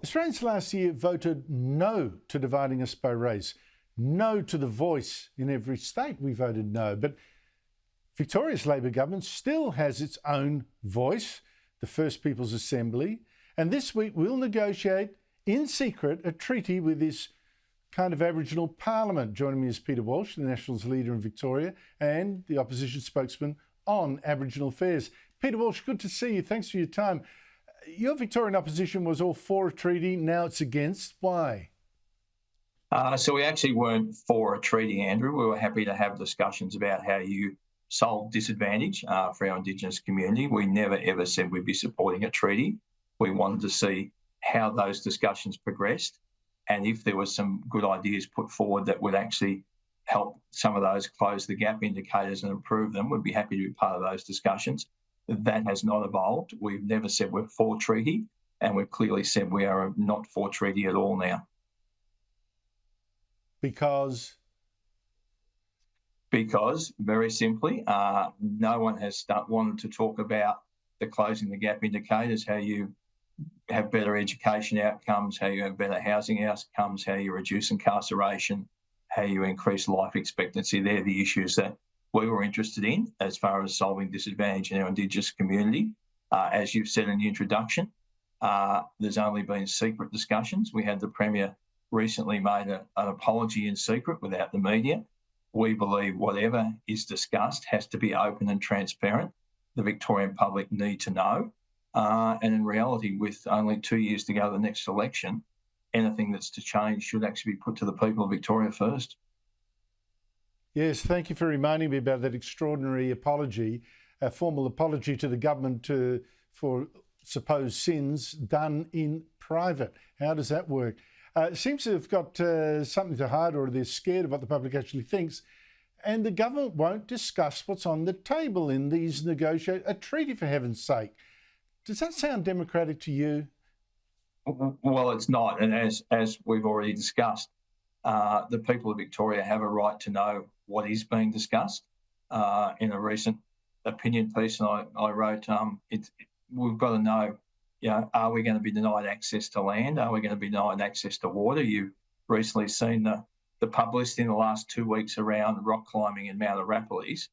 Australians last year voted no to dividing us by race, no to the voice. In every state we voted no. But Victoria's Labor government still has its own voice, the First Peoples Assembly, and this week we'll negotiate in secret a treaty with this kind of Aboriginal Parliament. Joining me is Peter Walsh, the Nationals leader in Victoria and the opposition spokesman on Aboriginal affairs. Peter Walsh, good to see you. Thanks for your time. Your Victorian opposition was all for a treaty, now it's against. Why? So we actually weren't for a treaty, Andrew. We were happy to have discussions about how you solve disadvantage for our Indigenous community. We never ever said we'd be supporting a treaty. We wanted to see how those discussions progressed, and if there were some good ideas put forward that would actually help some of those close the gap indicators and improve them, we'd be happy to be part of those discussions. That has not evolved. We've never said we're for treaty, and we've clearly said we are not for treaty at all now. Because, very simply, no one has wanted to talk about the closing the gap indicators, how you have better education outcomes, how you have better housing outcomes, how you reduce incarceration, how you increase life expectancy. They're the issues that we were interested in as far as solving disadvantage in our Indigenous community. As you've said in the introduction, there's only been secret discussions. We had the Premier recently made an apology in secret without the media. We believe whatever is discussed has to be open and transparent. The Victorian public need to know. And in reality, with only 2 years to go to the next election, anything that's to change should actually be put to the people of Victoria first. Yes, thank you for reminding me about that extraordinary apology, a formal apology to the government for supposed sins done in private. How does that work? It seems to have got something to hide, or they're scared of what the public actually thinks. And the government won't discuss what's on the table in these negotiations. A treaty, for heaven's sake. Does that sound democratic to you? Well, it's not. And as we've already discussed, the people of Victoria have a right to know what is being discussed. In a recent opinion piece I wrote, we've got to know, are we going to be denied access to land? Are we going to be denied access to water? You've recently seen the publicity in the last 2 weeks around rock climbing in Mount Arapiles.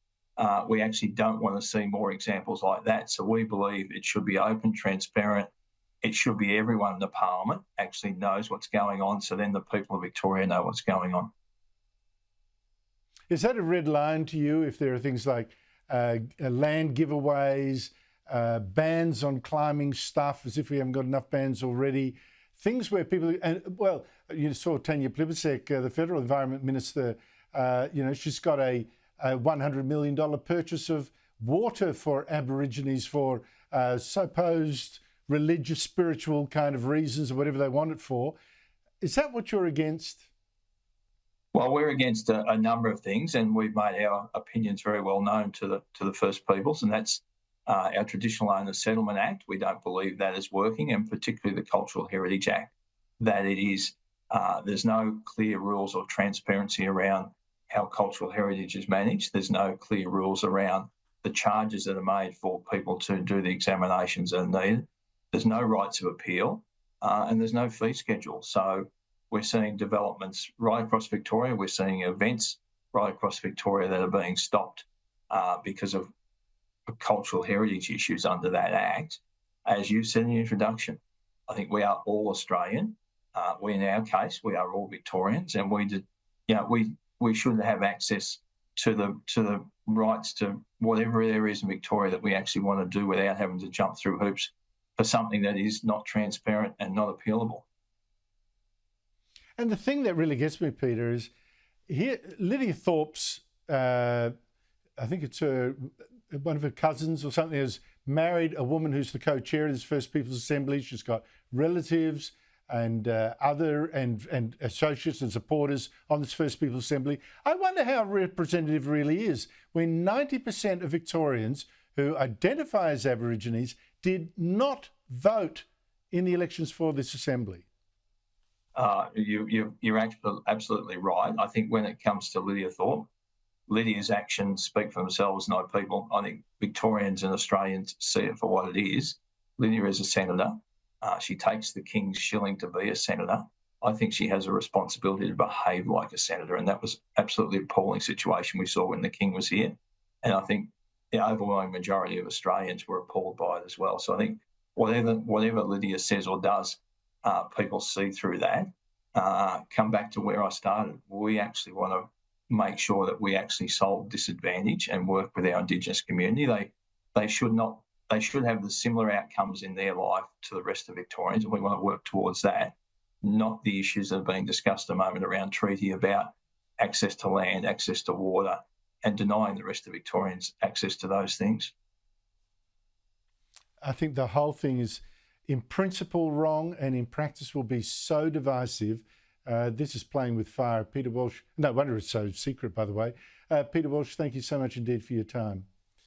We actually don't want to see more examples like that. So we believe it should be open, transparent. It should be everyone in the Parliament actually knows what's going on, so then the people of Victoria know what's going on. Is that a red line to you if there are things like land giveaways, bans on climbing stuff, as if we haven't got enough bans already, things where people, and well, you saw Tanya Plibersek, the Federal Environment Minister, she's got a $100 million purchase of water for Aborigines for supposed religious, spiritual kind of reasons or whatever they want it for. Is that what you're against? Well, we're against a number of things, and we've made our opinions very well known to the First Peoples, and that's our Traditional Owners Settlement Act. We don't believe that is working, and particularly the Cultural Heritage Act, that it is, there's no clear rules or transparency around how cultural heritage is managed. There's no clear rules around the charges that are made for people to do the examinations that are needed. There's no rights of appeal, and there's no fee schedule. So we're seeing developments right across Victoria. We're seeing events right across Victoria that are being stopped because of cultural heritage issues under that Act. As you said in the introduction, I think we are all Australian. In our case, we are all Victorians, and we should have access to the rights to whatever there is in Victoria that we actually want to do without having to jump through hoops for something that is not transparent and not appealable. And the thing that really gets me, Peter, is here Lydia Thorp's, I think it's one of her cousins or something, has married a woman who's the co-chair of this First Peoples Assembly. She's got relatives and other and associates and supporters on this First Peoples Assembly. I wonder how representative really is when 90% of Victorians who identify as Aborigines did not vote in the elections for this Assembly. You're absolutely right. I think when it comes to Lydia Thorp, Lydia's actions speak for themselves, not people. I think Victorians and Australians see it for what it is. Lydia is a senator. she takes the King's shilling to be a senator. I think she has a responsibility to behave like a senator, and that was absolutely appalling situation we saw when the King was here. And I think the overwhelming majority of Australians were appalled by it as well. So I think whatever Lydia says or does, people see through that. Come back to where I started. We actually want to make sure that we actually solve disadvantage and work with our Indigenous community. They should have the similar outcomes in their life to the rest of Victorians, and we want to work towards that, not the issues that are being discussed at the moment around treaty about access to land, access to water, and denying the rest of Victorians access to those things. I think the whole thing is in principle wrong and in practice will be so divisive. This is playing with fire. Peter Walsh, no wonder it's so secret, by the way. Peter Walsh, thank you so much indeed for your time.